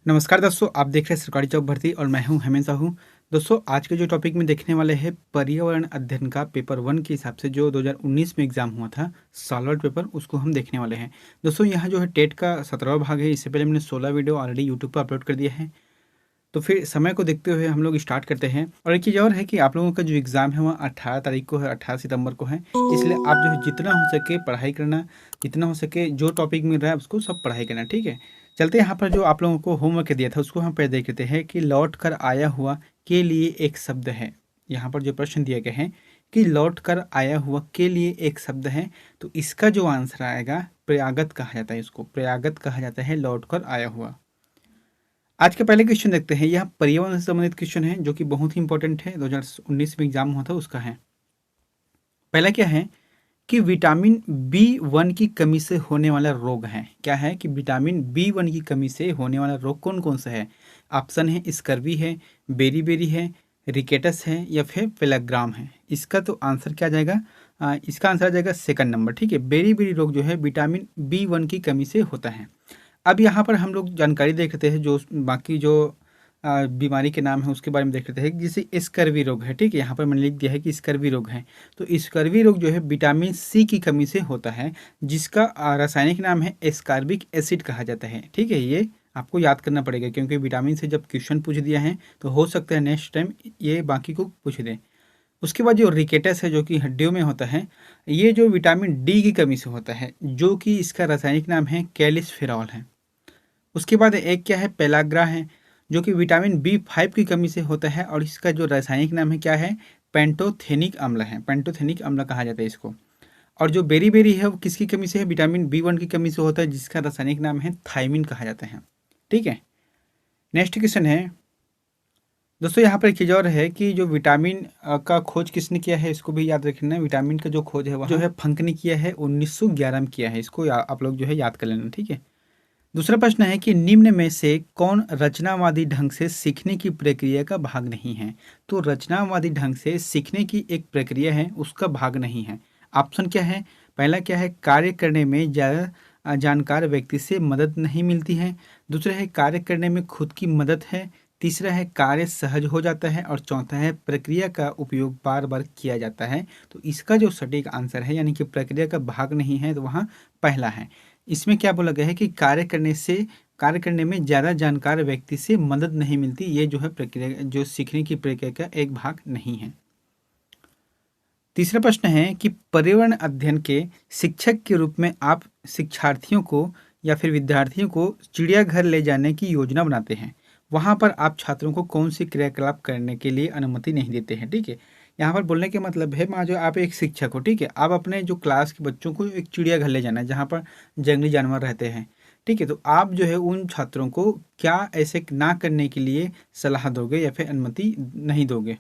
नमस्कार दोस्तों, आप देख रहे हैं सरकारी जॉब भर्ती और मैं हूं हेमंत साहू। दोस्तों, आज के जो टॉपिक में देखने वाले हैं पर्यावरण अध्ययन का पेपर 1 के हिसाब से जो 2019 में एग्जाम हुआ था सॉल्वर्ड पेपर, उसको हम देखने वाले हैं। दोस्तों, यहाँ जो है टेट का 17वां भाग है। इससे पहले हमने 16 वीडियो ऑलरेडी यूट्यूब पर अपलोड कर दिया है। तो फिर समय को देखते हुए हम लोग स्टार्ट करते हैं। और एक चीज़ और है कि आप लोगों का जो एग्ज़ाम है वह 18 तारीख को है, 18 सितंबर को है। इसलिए आप जो है जितना हो सके पढ़ाई करना, जितना हो सके जो टॉपिक मिल रहा है उसको सब पढ़ाई करना, ठीक है। चलते हैं यहाँ पर जो आप लोगों को होमवर्क दिया था उसको हम पहले देख लेते हैं कि लौट कर आया हुआ के लिए एक शब्द है। यहाँ पर जो प्रश्न दिए गए हैं कि लौट कर आया हुआ के लिए एक शब्द है, तो इसका जो आंसर आएगा प्रयागत कहा जाता है। इसको प्रयागत कहा जाता है, लौट कर आया हुआ। आज का पहले क्वेश्चन देखते हैं। यह पर्यावरण से संबंधित क्वेश्चन है जो कि बहुत ही इंपॉर्टेंट है, 2019 में एग्जाम हुआ था उसका है। पहला क्या है कि विटामिन B1 की कमी से होने वाला रोग है। क्या है कि विटामिन B1 की कमी से होने वाला रोग कौन कौन सा है? ऑप्शन है स्कर्वी है, बेरी है, रिकेटस है या फिर पेलाग्राम है। इसका तो आंसर क्या आ जाएगा? इसका आंसर आ जाएगा सेकंड नंबर, ठीक है। बेरी रोग जो है विटामिन B1 की कमी से होता है। अब यहाँ पर हम लोग जानकारी देख लेते हैं, जो बाकी जो बीमारी के नाम है उसके बारे में देख लेते हैं। जैसे स्कर्वी रोग है, ठीक है, यहाँ पर मैंने लिख दिया है कि स्कर्वी रोग है। तो स्कर्वी रोग जो है विटामिन C की कमी से होता है, जिसका रासायनिक नाम है एस्कॉर्बिक एसिड कहा जाता है, ठीक है। ये आपको याद करना पड़ेगा क्योंकि विटामिन से जब क्वेश्चन पूछ दिया है तो हो सकता है नेक्स्ट टाइम ये बाकी को पूछ दें। उसके बाद जो रिकेटस है जो कि हड्डियों में होता है, ये जो विटामिन D की कमी से होता है, जो कि इसका रासायनिक नाम है कैलिसफेरॉल है। उसके बाद एक क्या है, पेलाग्रा है, जो कि विटामिन B5 की कमी से होता है और इसका जो रासायनिक नाम है क्या है, पेंटोथेनिक अम्ल है। पेंटोथेनिक अम्ल कहा जाता है इसको। और जो बेरी है वो किसकी कमी से है? विटामिन B1 की कमी से होता है, जिसका रासायनिक नाम है थायमिन कहा जाता है, ठीक है। नेक्स्ट क्वेश्चन है दोस्तों, यहाँ पर एक चीज़ और है कि जो विटामिन का खोज किसने किया है, इसको भी याद रखना है। विटामिन का जो खोज है वह जो है फंक ने किया है, 1911 में किया है। इसको आप लोग जो है याद कर लेना, ठीक है। दूसरा प्रश्न है कि निम्न में से कौन रचनावादी ढंग से सीखने की प्रक्रिया का भाग नहीं है? तो रचनावादी ढंग से सीखने की एक प्रक्रिया है, उसका भाग नहीं है। ऑप्शन क्या है? पहला क्या है, कार्य करने में ज़्यादा जानकार व्यक्ति से मदद नहीं मिलती है। दूसरा है कार्य करने में खुद की मदद है। तीसरा है कार्य सहज हो जाता है और चौथा है प्रक्रिया का उपयोग बार बार किया जाता है। तो इसका जो सटीक आंसर है यानी कि प्रक्रिया का भाग नहीं है, तो वहाँ पहला है। इसमें क्या बोला गया है कि कार्य करने में ज़्यादा जानकार व्यक्ति से मदद नहीं मिलती। ये जो है प्रक्रिया, जो सीखने की प्रक्रिया का एक भाग नहीं है। तीसरा प्रश्न है कि पर्यावरण अध्ययन के शिक्षक के रूप में आप शिक्षार्थियों को या फिर विद्यार्थियों को चिड़ियाघर ले जाने की योजना बनाते हैं। वहाँ पर आप छात्रों को कौन सी क्रियाकलाप करने के लिए अनुमति नहीं देते हैं, ठीक है। यहाँ पर बोलने के मतलब है, मान जो आप एक शिक्षक हो, ठीक है, आप अपने जो क्लास के बच्चों को एक चिड़ियाघर ले जाना है जहाँ पर जंगली जानवर रहते हैं, ठीक है। तो आप जो है उन छात्रों को क्या ऐसे ना करने के लिए सलाह दोगे या फिर अनुमति नहीं दोगे?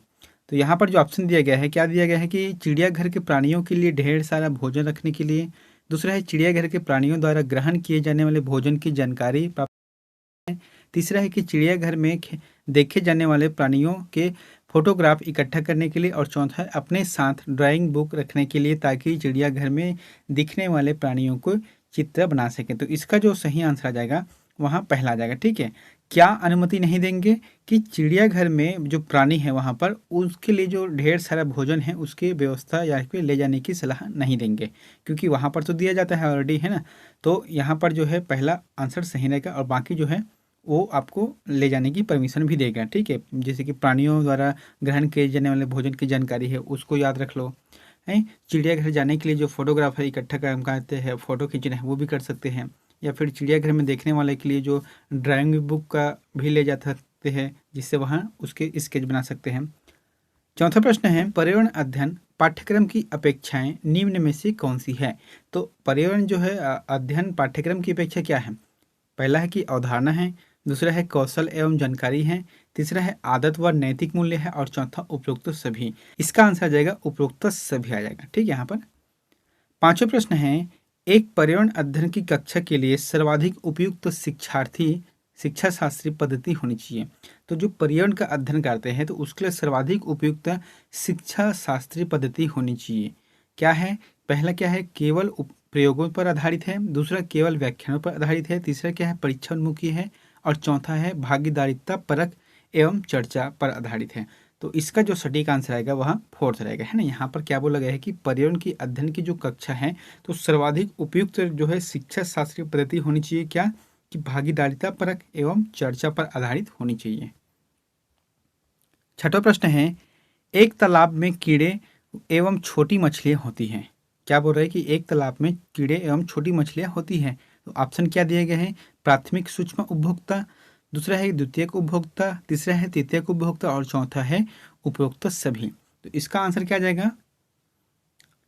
तो यहाँ पर जो ऑप्शन दिया गया है, क्या दिया गया है कि चिड़ियाघर के प्राणियों के लिए ढेर सारा भोजन रखने के लिए। दूसरा है चिड़ियाघर के प्राणियों द्वारा ग्रहण किए जाने वाले भोजन की जानकारी प्राप्त। तीसरा है कि चिड़ियाघर में देखे जाने वाले प्राणियों के फोटोग्राफ इकट्ठा करने के लिए। और चौथा है अपने साथ ड्राइंग बुक रखने के लिए, ताकि चिड़ियाघर में दिखने वाले प्राणियों को चित्र बना सकें। तो इसका जो सही आंसर आ जाएगा वहाँ पहला आ जाएगा, ठीक है। क्या अनुमति नहीं देंगे कि चिड़ियाघर में जो प्राणी है वहाँ पर उसके लिए जो ढेर सारा भोजन है उसकी व्यवस्था या फिर ले जाने की सलाह नहीं देंगे, क्योंकि वहाँ पर तो दिया जाता है ऑलरेडी, है ना। तो यहाँ पर जो है पहला आंसर सही रहेगा और बाकी जो है वो आपको ले जाने की परमिशन भी देगा, ठीक है। जैसे कि प्राणियों द्वारा ग्रहण किए जाने वाले भोजन की जानकारी है उसको याद रख लो, है। चिड़ियाघर जाने के लिए जो फोटोग्राफर इकट्ठा काम करते हैं, फ़ोटो खींचना है वो भी कर सकते हैं। या फिर चिड़ियाघर में देखने वाले के लिए जो ड्राइंग बुक का भी ले जा सकते हैं, जिससे वहाँ उसके स्केच बना सकते हैं। चौथा प्रश्न है पर्यावरण अध्ययन पाठ्यक्रम की अपेक्षाएं निम्न में से कौन सी है? तो पर्यावरण जो है अध्ययन पाठ्यक्रम की अपेक्षा क्या है? पहला है कि अवधारणा है, दूसरा है कौशल एवं जानकारी है, तीसरा है आदत व नैतिक मूल्य है और चौथा उपरोक्त सभी। इसका आंसर आ जाएगा उपरोक्त सभी आ जाएगा, ठीक है। यहाँ पर पांचवा प्रश्न है एक पर्यावरण अध्ययन की कक्षा के लिए सर्वाधिक उपयुक्त शिक्षा शास्त्री पद्धति होनी चाहिए। तो जो पर्यावरण का अध्ययन करते हैं तो उसके लिए सर्वाधिक उपयुक्त शिक्षा शास्त्री पद्धति होनी चाहिए। क्या है? पहला क्या है, केवल प्रयोगों पर आधारित है। दूसरा केवल व्याख्यानों पर आधारित है। तीसरा क्या है, परीक्षा उन्मुखी है। और चौथा है भागीदारिता परक एवं चर्चा पर आधारित है। तो इसका जो सटीक आंसर आएगा वह फोर्थ रहेगा, है ना। यहाँ पर क्या बोला गया है कि पर्यावरण की अध्ययन की जो कक्षा है तो सर्वाधिक उपयुक्त जो है शिक्षा शास्त्रीय पद्धति होनी चाहिए, क्या कि भागीदारिता परक एवं चर्चा पर आधारित होनी चाहिए। छठा प्रश्न है, एक तालाब में कीड़े एवं छोटी मछलियां होती हैं। क्या बोल रहे हैं कि एक तालाब में कीड़े एवं छोटी मछलियां होती हैं। तो ऑप्शन क्या दिए गए हैं, प्राथमिक सूक्ष्म उपभोक्ता, दूसरा है द्वितीयक उपभोक्ता, तीसरा है तृतीयक उपभोक्ता और चौथा है उपरोक्त सभी। तो इसका आंसर क्या जाएगा,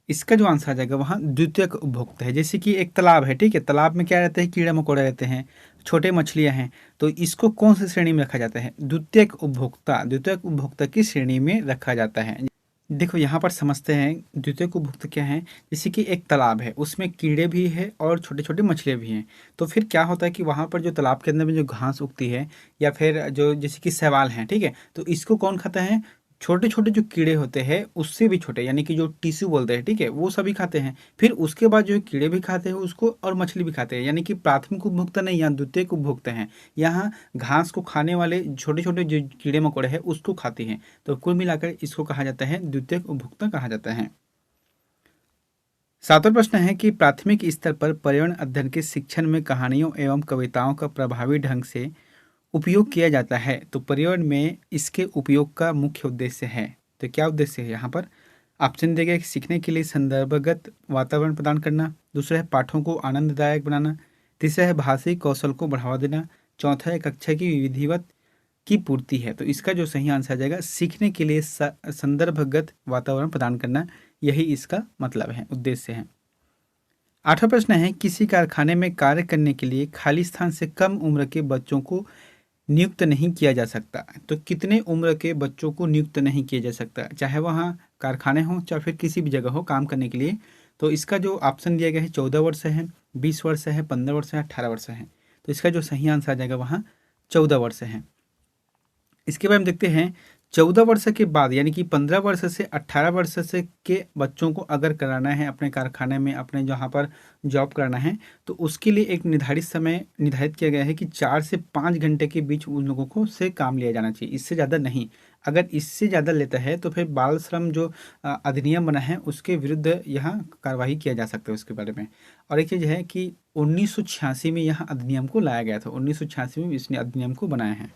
इसका जो आंसर आ जाएगा वहाँ द्वितीयक उपभोक्ता है। जैसे कि एक तालाब है, ठीक है, तालाब में क्या रहते हैं, कीड़े मकोड़े रहते हैं, छोटे मछलियां हैं, तो इसको कौन सी श्रेणी में रखा जाता है, द्वितीयक उपभोक्ता, द्वितीयक उपभोक्ता की श्रेणी में रखा जाता है। देखो यहाँ पर समझते हैं द्वितीयक उपभोक्ता क्या है। जैसे कि एक तालाब है, उसमें कीड़े भी है और छोटे छोटे मछलियाँ भी हैं, तो फिर क्या होता है कि वहाँ पर जो तालाब के अंदर में जो घास उगती है या फिर जो जैसे कि शैवाल हैं, ठीक है, तो इसको कौन खाता है, छोटे छोटे जो कीड़े होते हैं उससे भी छोटे, यानी कि जो टिश्यू बोलते हैं, ठीक है, वो सभी खाते हैं। फिर उसके बाद जो कीड़े भी खाते हैं उसको और मछली भी खाते हैं, यानी कि प्राथमिक उपभोक्ता नहीं, यहाँ द्वितीयक उपभोक्ता हैं। यहाँ घास को खाने वाले छोटे छोटे जो कीड़े मकोड़े हैं उसको खाते हैं। तो कुल मिलाकर इसको कहा जाता है द्वितीयक उपभोक्ता कहा जाता है। सातवां प्रश्न है कि प्राथमिक स्तर पर पर्यावरण अध्ययन के शिक्षण में कहानियों एवं कविताओं का प्रभावी ढंग से उपयोग किया जाता है। तो पर्यावरण में इसके उपयोग का मुख्य उद्देश्य है। तो क्या उद्देश्य है यहाँ पर, ऑप्शन दिए गए, सीखने के लिए संदर्भगत वातावरण प्रदान करना, दूसरा है पाठों को आनंददायक बनाना, तीसरा है भाषाई कौशल को बढ़ावा देना, चौथा है कक्षा की विधिवत की पूर्ति है। तो इसका जो सही आंसर आ जाएगा, सीखने के लिए संदर्भगत वातावरण प्रदान करना, यही इसका मतलब है, उद्देश्य है। आठवां प्रश्न है, किसी कारखाने में कार्य करने के लिए खाली स्थान से कम उम्र के बच्चों को नियुक्त नहीं किया जा सकता। तो कितने उम्र के बच्चों को नियुक्त नहीं किया जा सकता, चाहे वहाँ कारखाने हों चाहे फिर किसी भी जगह हो काम करने के लिए। तो इसका जो ऑप्शन दिया गया है 14 वर्ष है, 20 वर्ष है, 15 वर्ष है, 18 वर्ष है। तो इसका जो सही आंसर आ जाएगा वहाँ 14 वर्ष है। इसके बाद हम देखते हैं 14 वर्ष के बाद, यानी कि 15 वर्ष से 18 वर्ष से के बच्चों को अगर कराना है अपने कारखाने में, अपने जहाँ पर जॉब कराना है, तो उसके लिए एक निर्धारित समय निर्धारित किया गया है कि 4 से 5 घंटे के बीच उन लोगों को से काम लिया जाना चाहिए, इससे ज़्यादा नहीं। अगर इससे ज़्यादा लेता है तो फिर बाल श्रम जो अधिनियम बना है उसके विरुद्ध यहाँ कार्रवाई किया जा सकता है उसके बारे में। और एक चीज़ है कि 1986 में यहाँ अधिनियम को लाया गया था, 1986 में इसने अधिनियम को बनाया है।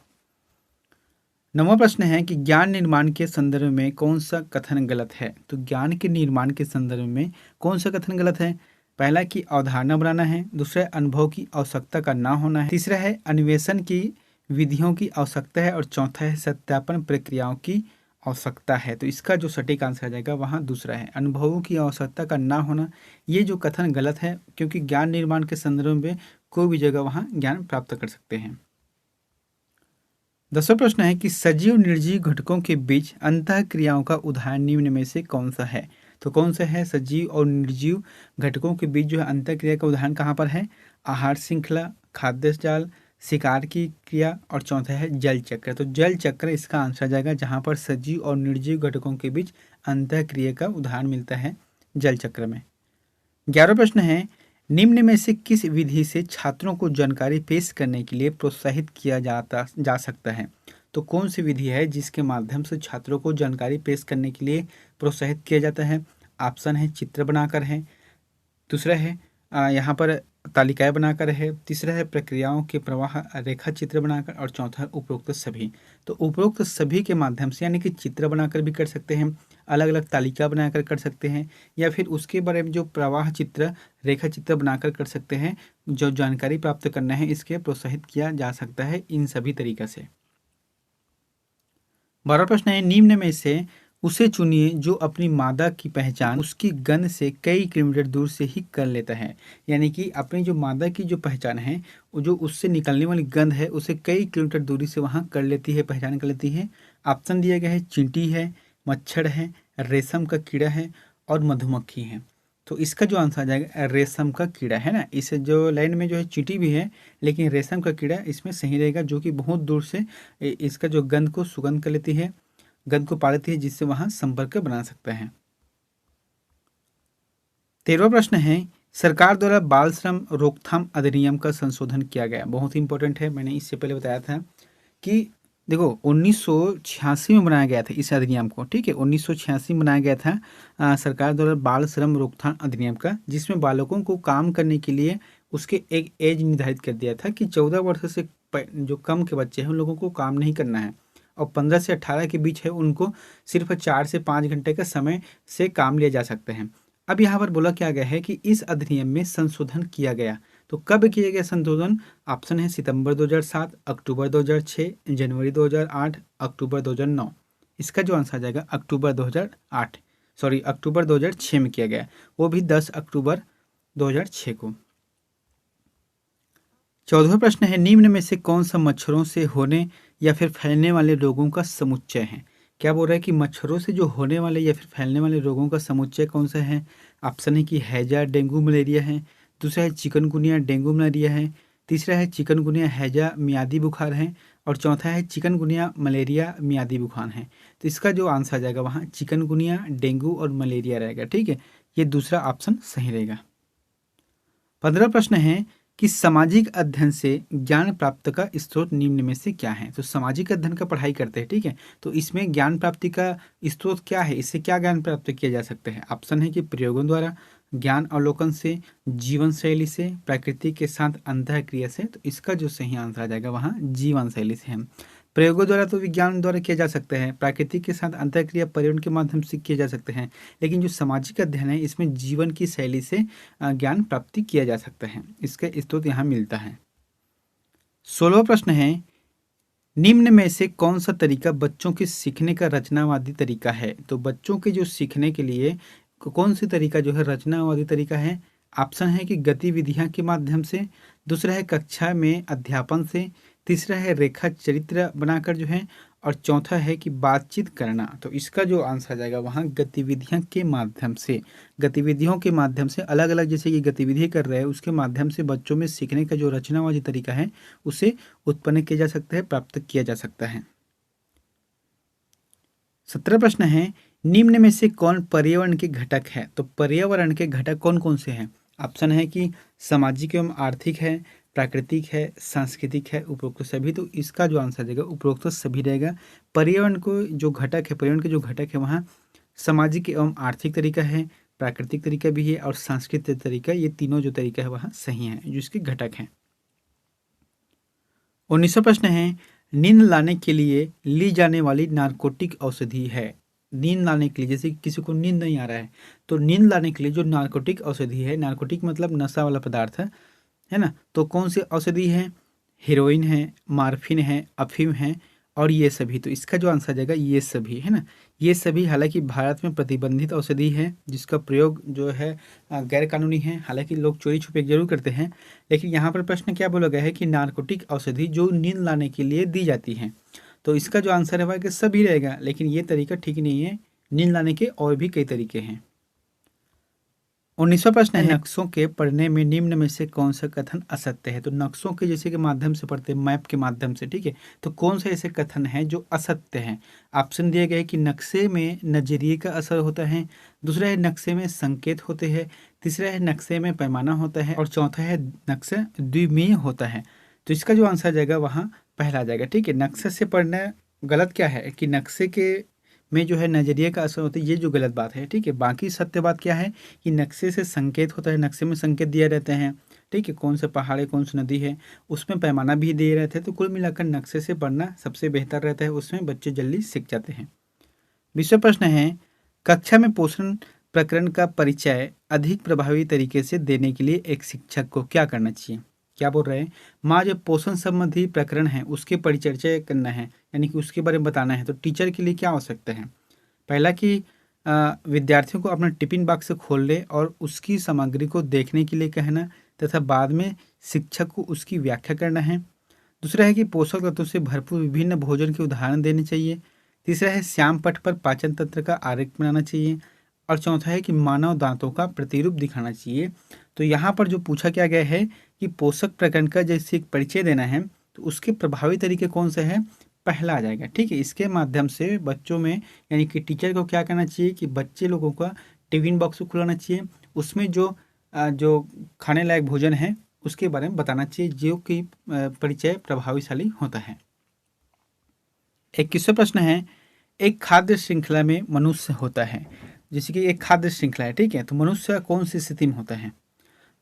नवा प्रश्न है कि ज्ञान निर्माण के संदर्भ में कौन सा कथन गलत है। तो ज्ञान के निर्माण के संदर्भ में कौन सा कथन गलत है, पहला कि अवधारणा बनाना है, दूसरा अनुभव की आवश्यकता का ना होना है, तीसरा है अन्वेषण की विधियों की आवश्यकता है और चौथा है सत्यापन प्रक्रियाओं की आवश्यकता है। तो इसका जो सटीक आंसर आ जाएगा वहाँ दूसरा है, अनुभवों की आवश्यकता का ना होना। ये जो कथन गलत है, क्योंकि ज्ञान निर्माण के संदर्भ में कोई भी जगह वहाँ ज्ञान प्राप्त कर सकते हैं। 10वां प्रश्न है कि सजीव निर्जीव घटकों के बीच अंतः क्रियाओं का उदाहरण निम्न में से कौन सा है। तो कौन सा है सजीव और निर्जीव घटकों के बीच जो है अंतः क्रिया का उदाहरण कहाँ पर है, आहार श्रृंखला, खाद्य जाल, शिकार की क्रिया और चौथा है जल चक्र। तो जल चक्र इसका आंसर आ जाएगा, जहाँ पर सजीव और निर्जीव घटकों के बीच अंतः क्रिया का उदाहरण मिलता है जल चक्र में। 11वां प्रश्न है, निम्न में से किस विधि से छात्रों को जानकारी पेश करने के लिए प्रोत्साहित किया जा सकता है। तो कौन सी विधि है जिसके माध्यम से छात्रों को जानकारी पेश करने के लिए प्रोत्साहित किया जाता है। ऑप्शन है चित्र बनाकर है, दूसरा है यहाँ पर तालिकाएं बनाकर है, तीसरा है प्रक्रियाओं के प्रवाह रेखा चित्र बनाकर और चौथा है उपरोक्त सभी। तो उपरोक्त सभी के माध्यम से, यानी कि चित्र बनाकर भी कर सकते हैं, अलग अलग तालिका बनाकर कर सकते हैं, या फिर उसके बारे में जो प्रवाह चित्र रेखा चित्र बनाकर कर सकते हैं। जो जानकारी प्राप्त करना है इसके प्रोत्साहित किया जा सकता है इन सभी तरीक़ा से। 12वां प्रश्न है, निम्न में से उसे चुनिए जो अपनी मादा की पहचान उसकी गंध से कई किलोमीटर दूर से ही कर लेता है। यानी कि अपनी जो मादा की जो पहचान है, वो जो उससे निकलने वाली गंध है उसे कई किलोमीटर दूरी से वहाँ कर लेती है, पहचान कर लेती है। ऑप्शन दिया गया है चींटी है, मच्छर है, रेशम का कीड़ा है और मधुमक्खी है। तो इसका जो आंसर आ जाएगा रेशम का कीड़ा, है ना। इस जो लाइन में जो है चींटी भी है, लेकिन रेशम का कीड़ा इसमें सही रहेगा, जो कि बहुत दूर से इसका जो गंध को सुगंध कर लेती है, गंध को पा लेती है, जिससे वहाँ संपर्क बना सकता है। 13वां प्रश्न है, सरकार द्वारा बाल श्रम रोकथाम अधिनियम का संशोधन किया गया, बहुत ही इंपॉर्टेंट है। मैंने इससे पहले बताया था कि देखो 1986 में बनाया गया था इस अधिनियम को, ठीक है, 1986 में बनाया गया था सरकार द्वारा बाल श्रम रोकथाम अधिनियम का, जिसमें बालकों को काम करने के लिए उसके एक एज निर्धारित कर दिया था कि 14 वर्ष से जो कम के बच्चे हैं उन लोगों को काम नहीं करना है, और 15 से 18 के बीच है उनको सिर्फ 4 से 5 घंटे का समय से काम लिया जा सकते हैं। अब यहाँ पर बोला क्या गया है कि इस अधिनियम में संशोधन किया गया। तो कब किया गया संशोधन? ऑप्शन है सितंबर 2007, अक्टूबर 2006, जनवरी 2008, अक्टूबर 2009। इसका जो आंसर आ जाएगा अक्टूबर 2008, सॉरी अक्टूबर 2006 में किया गया, वो भी 10 अक्टूबर 2006 को। 14वां प्रश्न है, निम्न में से कौन सा मच्छरों से होने या फिर फैलने वाले रोगों का समुच्चय है? क्या बोल रहा है कि मच्छरों से जो होने वाले या फिर फैलने वाले रोगों का समुच्चय कौन सा है? ऑप्शन है कि हैजा, डेंगू, मलेरिया है। दूसरा है चिकनगुनिया, डेंगू, मलेरिया है। तीसरा है चिकनगुनिया, हैजा, मियादी बुखार है। और चौथा है चिकनगुनिया, मलेरिया, मियादी बुखार है। तो इसका जो आंसर आ जाएगा वहाँ चिकनगुनिया, डेंगू और मलेरिया रहेगा, ठीक है, ये दूसरा ऑप्शन सही रहेगा। 15वां प्रश्न है कि सामाजिक अध्ययन से ज्ञान प्राप्त का स्रोत निम्न में से क्या है? तो सामाजिक अध्ययन का पढ़ाई करते हैं, ठीक है, तो इसमें ज्ञान प्राप्ति का स्रोत क्या है? इससे क्या ज्ञान प्राप्त किया जा सकता है? ऑप्शन है कि प्रयोगों द्वारा, ज्ञान अवलोकन से, जीवन शैली से, प्रकृति के साथ अंतःक्रिया से। तो इसका जो सही आंसर आ जाएगा वहाँ जीवन शैली से है। प्रयोगों द्वारा तो विज्ञान द्वारा किया जा सकता है, प्राकृतिक के साथ अंतःक्रिया पर्यावरण के माध्यम से किए जा सकते हैं, लेकिन जो सामाजिक अध्ययन है इसमें जीवन की शैली से ज्ञान प्राप्ति किया जा सकता है। इसका स्रोत यहाँ मिलता है। 16वां प्रश्न है, निम्न में से कौन सा तरीका बच्चों के सीखने का रचनावादी तरीका है? तो बच्चों के जो सीखने के लिए कौन सी तरीका जो है रचनावादी तरीका है? ऑप्शन है कि गतिविधियां के माध्यम से, दूसरा है कक्षा में अध्यापन से, तीसरा है रेखा चरित्र बनाकर जो है, और चौथा है कि बातचीत करना। तो इसका जो आंसर आ जाएगा वहाँ गतिविधियां के माध्यम से, गतिविधियों के माध्यम से, अलग अलग जैसे ये गतिविधि कर रहे हैं उसके माध्यम से बच्चों में सीखने का जो रचनावादी तरीका है उसे उत्पन्न किया जा सकता है, प्राप्त किया जा सकता है। 17वां प्रश्न है, निम्न में से कौन पर्यावरण के घटक है? तो पर्यावरण के घटक कौन कौन से हैं? ऑप्शन है कि सामाजिक एवं आर्थिक है, प्राकृतिक है, सांस्कृतिक है, उपरोक्त सभी। तो इसका जो आंसर देगा उपरोक्त सभी रहेगा। पर्यावरण को जो घटक है, पर्यावरण के जो घटक है वहाँ सामाजिक एवं आर्थिक तरीका है, प्राकृतिक तरीका भी है और सांस्कृतिक तरीका, ये तीनों जो तरीका है वहाँ सही है, जो इसके घटक हैं। 19वां प्रश्न है, नींद लाने के लिए ली जाने वाली नारकोटिक औषधि है? नींद लाने के लिए, जैसे किसी को नींद नहीं आ रहा है तो नींद लाने के लिए जो नारकोटिक औषधि है, नारकोटिक मतलब नशा वाला पदार्थ है ना, तो कौन सी औषधि है? हीरोइन है, मार्फिन है, अफीम है और ये सभी। तो इसका जो आंसर आ जाएगा ये सभी, है ना, ये सभी। हालांकि भारत में प्रतिबंधित औषधि है जिसका प्रयोग जो है गैर कानूनी है, हालांकि लोग चोरी छुपे जरूर करते हैं, लेकिन यहाँ पर प्रश्न क्या बोला गया है कि नारकोटिक औषधि जो नींद लाने के लिए दी जाती है। तो इसका जो आंसर है वह कि सभी रहेगा, लेकिन ये तरीका ठीक नहीं है, नींद लाने के और भी कई तरीके हैं। 19वां प्रश्न है, नक्शों के पढ़ने में निम्न में से कौन सा कथन असत्य है? तो नक्शों के जैसे के माध्यम से पढ़ते हैं, मैप के माध्यम से, ठीक है, तो कौन सा ऐसे कथन है जो असत्य है? ऑप्शन दिए गए कि नक्शे में नजरिए का असर होता है, दूसरा है नक्शे में संकेत होते हैं, तीसरा है नक्शे में पैमाना होता है और चौथा है नक्शा द्विमीय होता है। तो इसका जो आंसर आ जाएगा वहाँ पहला आ जाएगा, ठीक है। नक्शे से पढ़ना गलत क्या है कि नक्शे के में जो है नजरिए का असर होता है, ये जो गलत बात है, ठीक है। बाकी सत्य बात क्या है कि नक्शे से संकेत होता है, नक्शे में संकेत दिए रहते हैं, ठीक है, कौन सा पहाड़ है, कौन सी नदी है, उसमें पैमाना भी दिए रहते हैं। तो कुल मिलाकर नक्शे से पढ़ना सबसे बेहतर रहता है, उसमें बच्चे जल्दी सीख जाते हैं। 20वां प्रश्न है, कक्षा में पोषण प्रकरण का परिचय अधिक प्रभावी तरीके से देने के लिए एक शिक्षक को क्या करना चाहिए? क्या बोल रहे हैं, माँ जो पोषण संबंधी प्रकरण है उसके परिचर्चा करना है, यानी कि उसके बारे में बताना है, तो टीचर के लिए क्या आवश्यकता है? पहला कि विद्यार्थियों को अपना टिफिन बॉक्स खोल ले और उसकी सामग्री को देखने के लिए कहना तथा बाद में शिक्षक को उसकी व्याख्या करना है। दूसरा है कि पोषक तत्वों से भरपूर विभिन्न भोजन के उदाहरण देने चाहिए। तीसरा है श्याम पट्ट पर पाचन तंत्र का आरेख बनाना चाहिए और चौथा है कि मानव दांतों का प्रतिरूप दिखाना चाहिए। तो यहाँ पर जो पूछा क्या गया है कि पोषक प्रकरण का जैसे एक परिचय देना है, तो उसके प्रभावी तरीके कौन से हैं? पहला आ जाएगा, ठीक है। इसके माध्यम से बच्चों में, यानी कि टीचर को क्या करना चाहिए कि बच्चे लोगों का टिफिन बॉक्स को खुलाना चाहिए, उसमें जो जो खाने लायक भोजन है उसके बारे में बताना चाहिए, जो कि परिचय प्रभावशाली होता है। 21वां प्रश्न है, एक खाद्य श्रृंखला में मनुष्य होता है। जैसे कि एक खाद्य श्रृंखला है, ठीक है, तो मनुष्य कौन सी स्थिति में होता है?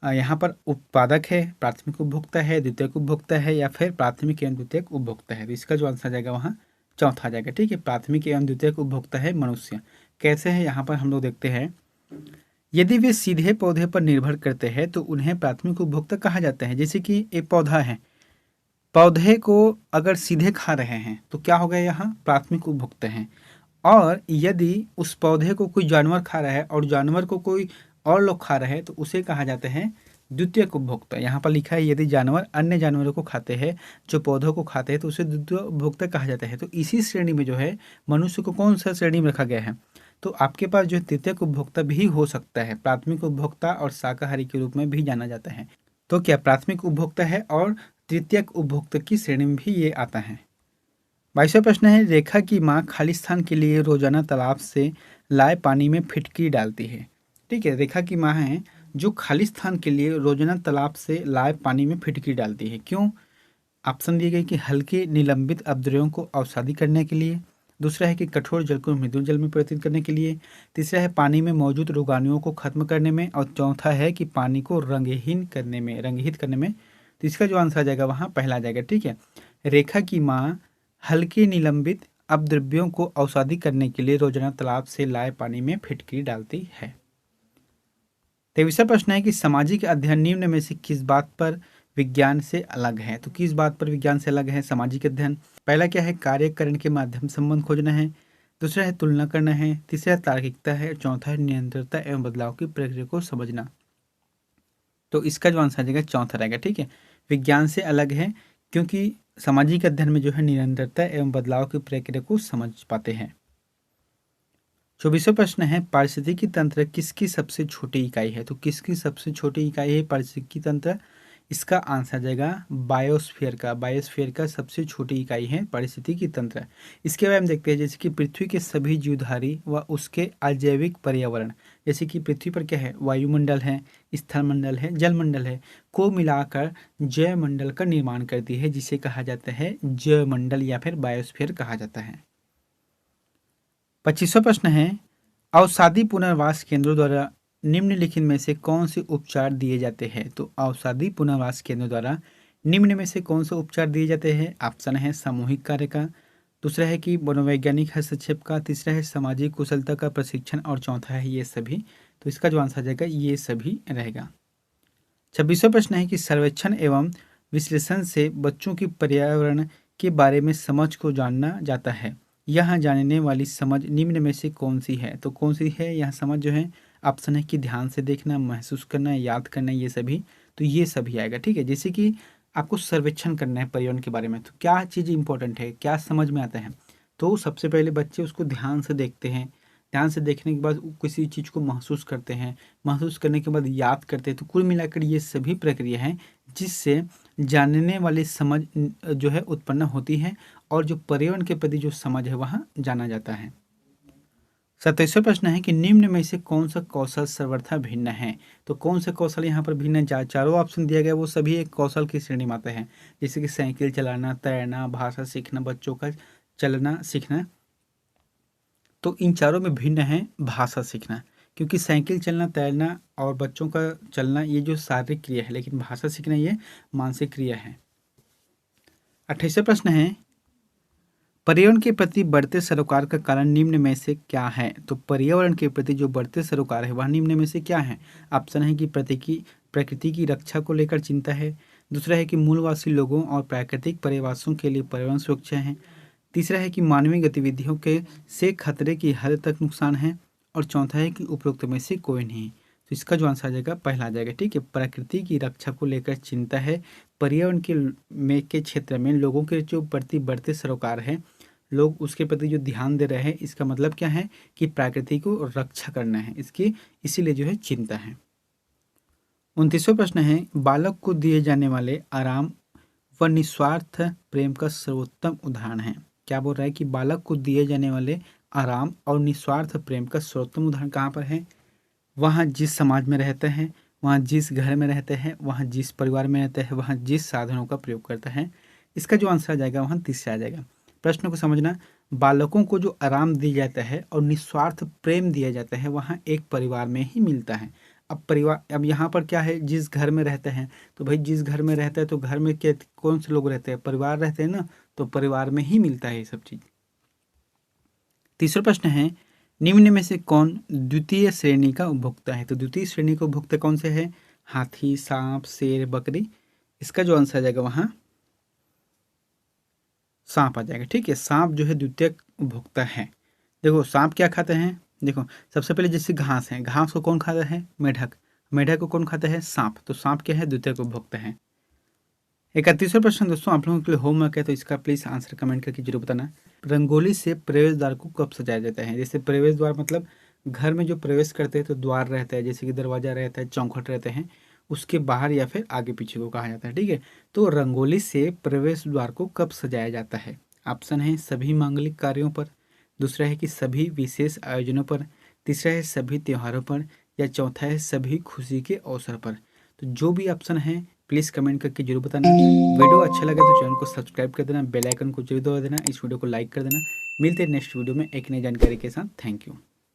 यहाँ पर उत्पादक है, प्राथमिक उपभोक्ता है, द्वितीयक उपभोक्ता है, या फिर प्राथमिक एवं द्वितीयक उपभोक्ता है। तो इसका जो आंसर आ जाएगा वहाँ चौथा आ जाएगा, ठीक है, प्राथमिक एवं द्वितीयक उपभोक्ता है मनुष्य। कैसे है यहाँ पर हम लोग देखते हैं, यदि वे सीधे पौधे पर निर्भर करते हैं तो उन्हें प्राथमिक उपभोक्ता कहा जाता है। जैसे कि एक पौधा है, पौधे को अगर सीधे खा रहे हैं तो क्या हो गया, यहाँ प्राथमिक उपभोक्ता हैं। और यदि उस पौधे को कोई जानवर खा रहा है और जानवर को कोई और लोग खा रहे हैं तो उसे कहा जाते हैं द्वितीयक उपभोक्ता। यहाँ पर लिखा है यदि जानवर अन्य जानवरों को खाते हैं जो पौधों को खाते हैं तो उसे द्वितीय उपभोक्ता कहा जाता है। तो इसी श्रेणी में जो है मनुष्य को कौन सा श्रेणी में रखा गया है, तो आपके पास जो है तृतीयक उपभोक्ता भी हो सकता है, प्राथमिक उपभोक्ता और शाकाहारी के रूप में भी जाना जाता है। तो क्या प्राथमिक उपभोक्ता है और तृतीयक उपभोक्ता की श्रेणी में भी ये आता है। 22वां प्रश्न है, रेखा की माँ खालिस्तान के लिए रोजाना तालाब से लाए पानी में फिटकी डालती है। ठीक है, रेखा की माँ है जो खालिस्तान के लिए रोजाना तालाब से लाए पानी में फिटकी डालती है। क्यों? ऑप्शन दिए गए कि हल्के निलंबित अपद्रव्यों को अवसादी करने के लिए, दूसरा है कि कठोर जल को मृदु जल में परिवर्तित करने के लिए, तीसरा है पानी में मौजूद रोगाणुओं को खत्म करने में, और चौथा है कि पानी को रंगहीन करने में। तो इसका जो आंसर आ जाएगा वहाँ पहला आ जाएगा। ठीक है, रेखा की माँ हल्के निलंबित अपद्रव्यों को अवसादी करने के लिए रोजाना तालाब से लाए पानी में फिटकी डालती है। 23वां प्रश्न है कि सामाजिक अध्ययन निम्न में से किस बात पर विज्ञान से अलग है। तो किस बात पर विज्ञान से अलग है सामाजिक अध्ययन? पहला क्या है, कार्यकरण के माध्यम संबंध खोजना है, दूसरा है तुलना करना है, तीसरा है तार्किकता है, चौथा है निरंतरता एवं बदलाव की प्रक्रिया को समझना। तो इसका जो आंसर आ जाएगा चौथा रहेगा। ठीक है, विज्ञान से अलग है क्योंकि सामाजिक अध्ययन में जो है निरंतरता एवं बदलाव की प्रक्रिया को समझ पाते हैं। 24वां प्रश्न है, पारिस्थितिकी तंत्र किसकी सबसे छोटी इकाई है। तो किसकी सबसे छोटी इकाई है पारिस्थितिकी तंत्र? इसका आंसर आ जाएगा बायोस्फीयर का। बायोस्फीयर का सबसे छोटी इकाई है पारिस्थितिकी तंत्र। इसके बारे में देखते हैं, जैसे कि पृथ्वी के सभी जीवधारी व उसके अजैविक पर्यावरण, जैसे कि पृथ्वी पर क्या है, वायुमंडल है, स्थलमंडल है, जलमंडल है, को मिलाकर जैवमंडल का निर्माण करती है, जिसे कहा जाता है जैवमंडल या फिर बायोस्फीयर कहा जाता है। 25वां प्रश्न है, अवसादी पुनर्वास केंद्रों द्वारा निम्नलिखित में से कौन से उपचार दिए जाते हैं। तो अवसादी पुनर्वास केंद्रों द्वारा निम्न में से कौन से उपचार दिए जाते हैं? ऑप्शन है सामूहिक कार्य का, दूसरा है कि मनोवैज्ञानिक हस्तक्षेप का, तीसरा है सामाजिक कुशलता का प्रशिक्षण, और चौथा है ये सभी। तो इसका जो आंसर आ जाएगा ये सभी रहेगा। 26वां प्रश्न है कि सर्वेक्षण एवं विश्लेषण से बच्चों की पर्यावरण के बारे में समझ को जाना जाता है। यहाँ जानने वाली समझ निम्न में से कौन सी है। तो कौन सी है यह समझ जो है? ऑप्शन है कि ध्यान से देखना, महसूस करना, याद करना, ये सभी। तो ये सभी आएगा। ठीक है, जैसे कि आपको सर्वेक्षण करना है पर्यावरण के बारे में, तो क्या चीज़ इंपॉर्टेंट है, क्या समझ में आता है? तो सबसे पहले बच्चे उसको ध्यान से देखते हैं, ध्यान से देखने के बाद किसी चीज़ को महसूस करते हैं, महसूस करने के बाद याद करते हैं। तो कुल मिलाकर ये सभी प्रक्रिया हैं जिससे जानने वाली समझ जो है उत्पन्न होती है और जो पर्यावरण के प्रति जो समझ है वहाँ जाना जाता है। 27वां प्रश्न है कि निम्न में से कौन सा कौशल सर्वथा भिन्न है। तो कौन सा कौशल यहाँ पर भिन्न है? चारों ऑप्शन दिया गया वो सभी एक कौशल की श्रेणी में आते हैं, जैसे कि साइकिल चलाना, तैरना, भाषा सीखना, बच्चों का चलना सीखना। तो इन चारों में भिन्न है भाषा सीखना, क्योंकि साइकिल चलना, तैरना और बच्चों का चलना ये जो शारीरिक क्रिया है, लेकिन भाषा सीखना ये मानसिक क्रिया है। 28वां प्रश्न है, पर्यावरण के प्रति बढ़ते सरोकार का कारण निम्न में से क्या है। तो पर्यावरण के प्रति जो बढ़ते सरोकार है वह निम्न में से क्या है? ऑप्शन है कि प्रकृति की रक्षा को लेकर चिंता है, दूसरा है कि मूलवासी लोगों और प्राकृतिक पर्यावासों के लिए पर्यावरण सुरक्षा है, तीसरा है कि मानवीय गतिविधियों के से खतरे की हद तक नुकसान है, और चौथा है कि उपरोक्त में से कोई नहीं। तो इसका जो आंसर आ जाएगा पहला आ जाएगा। ठीक है, प्रकृति की रक्षा को लेकर चिंता है, पर्यावरण के क्षेत्र में लोगों के जो प्रति बढ़ते सरोकार है, लोग उसके प्रति जो ध्यान दे रहे हैं, इसका मतलब क्या है कि प्रकृति को रक्षा करना है इसकी, इसीलिए जो है चिंता है। 29वां प्रश्न है, बालक को दिए जाने वाले आराम व निस्वार्थ प्रेम का सर्वोत्तम उदाहरण है। क्या बोल रहा है कि बालक को दिए जाने वाले आराम और निस्वार्थ प्रेम का सर्वोत्तम उदाहरण कहाँ पर है? वहाँ जिस समाज में रहते हैं वहाँ जिस घर में रहते हैं, वहाँ जिस परिवार में रहते हैं, वहाँ जिस साधनों का प्रयोग करता है। इसका जो आंसर आ जाएगा वहाँ 30 से आ जाएगा। प्रश्न को समझना, बालकों को जो आराम दिया जाता है और निस्वार्थ प्रेम दिया जाता है वहाँ एक परिवार में ही मिलता है। अब यहाँ पर क्या है, जिस घर में रहते हैं, तो भाई जिस घर में रहता है तो घर में क्या कौन से लोग रहते हैं, परिवार रहते हैं ना, तो परिवार में ही मिलता है ये सब चीज़। तीसरा प्रश्न है, निम्न में से कौन द्वितीय श्रेणी का उपभोक्ता है। तो द्वितीय श्रेणी का उपभोक्ता कौन से है, हाथी, सांप, शेर, बकरी। इसका जो आंसर आ जाएगा वहाँ सांप आ जाएगा। ठीक है, सांप जो है द्वितीय उपभोक्ता है। देखो सांप क्या खाते हैं, देखो सबसे पहले जैसे घास है, घास को कौन खाता है, मेढक, मेढक को कौन खाता है, सांप। तो सांप क्या है, द्वितीय उपभोक्ता है। 31वां प्रश्न दोस्तों आप लोगों के लिए होमवर्क है, तो इसका प्लीज आंसर कमेंट करके जरूर बताना। रंगोली से प्रवेश द्वार को कब सजाया जाता है। जैसे प्रवेश द्वार मतलब घर में जो प्रवेश करते हैं तो द्वार रहता है, जैसे कि दरवाजा रहता है, चौखट रहते हैं, उसके बाहर या फिर आगे पीछे को कहा जाता है। ठीक है, तो रंगोली से प्रवेश द्वार को कब सजाया जाता है। ऑप्शन है सभी मांगलिक कार्यों पर, दूसरा है कि सभी विशेष आयोजनों पर, तीसरा है सभी त्योहारों पर, या चौथा है सभी खुशी के अवसर पर। तो जो भी ऑप्शन है प्लीज़ कमेंट करके जरूर बताना। वीडियो अच्छा लगे तो चैनल को सब्सक्राइब कर देना, बेल आइकन को जरूर दबा देना, इस वीडियो को लाइक कर देना। मिलते हैं नेक्स्ट वीडियो में एक नई जानकारी के साथ। Thank you.